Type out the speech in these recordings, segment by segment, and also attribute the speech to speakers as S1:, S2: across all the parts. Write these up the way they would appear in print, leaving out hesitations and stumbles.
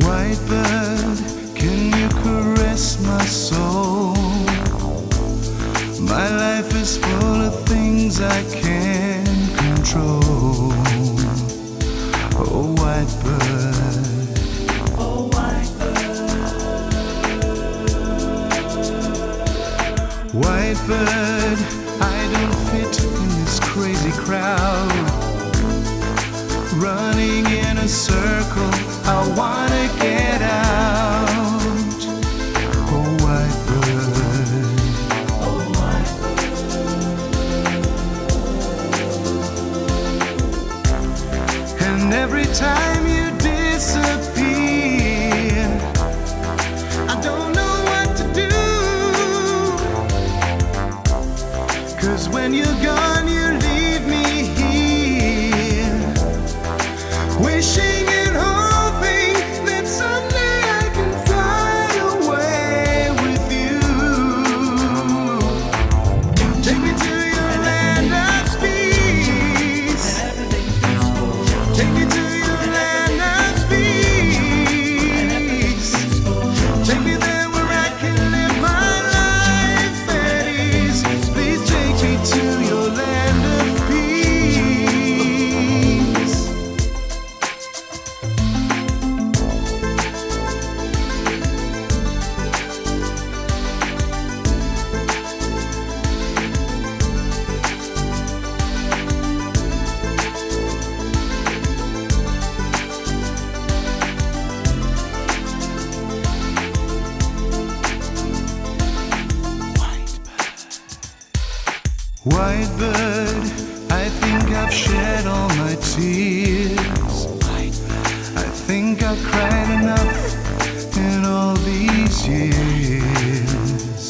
S1: White bird, can you caress my soul? My life is full of things I can't control. Oh, white bird.
S2: Oh, white bird.
S1: White bird, I don't fit in this crazy crowd. Running in a circle, I wanna get out. Oh, white bird.
S2: Oh, white bird.
S1: And every time you disappear, I don't know what to do. 'Cause when you're gone, you leave me here, wishing and hoping that someday I can fly away with you. Take me to your land of peace. Take me to your land of peace. Take me there where I can live my life at ease. Please take me to your land of peace. White bird, I think I've shed all my tears. I think I've cried enough in all these years.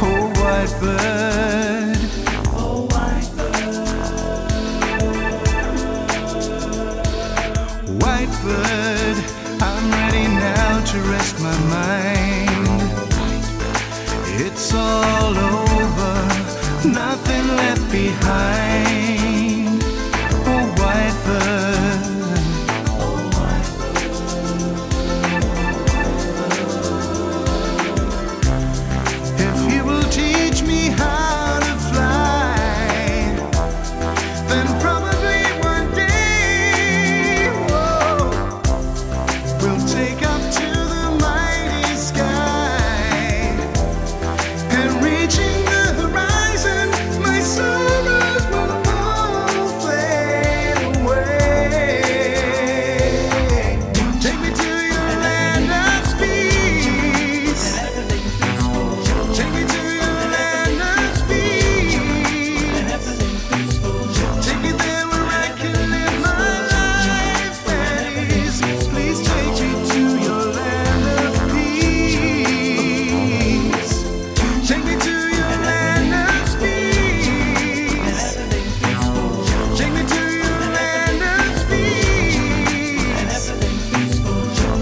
S1: Oh, white bird.
S2: Oh, white bird.
S1: White bird, I'm ready now to rest my mind. It's all over, nothing left behind. Oh, white bird.
S2: Oh, white bird.
S1: If you will teach me how to fly, then probably one day, whoa, we'll take up to the mighty sky. And reaching the horizon, my sorrows will all fade away. Take me to your land of peace. Take me to your land of peace. Take me there where I can live my life at ease. Please take me to your land of peace. Take me to your land of peace. Take me to your land of peace.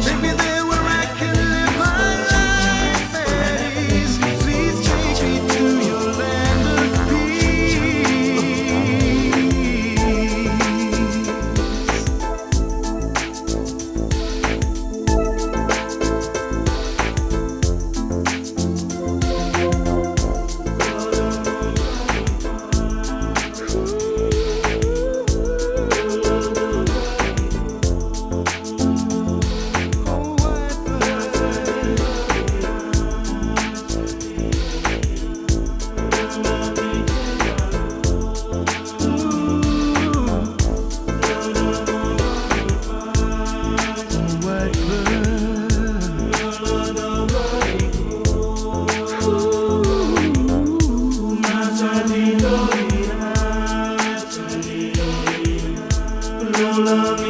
S1: Take me there where I can live my life at ease. Please take me to your land of love.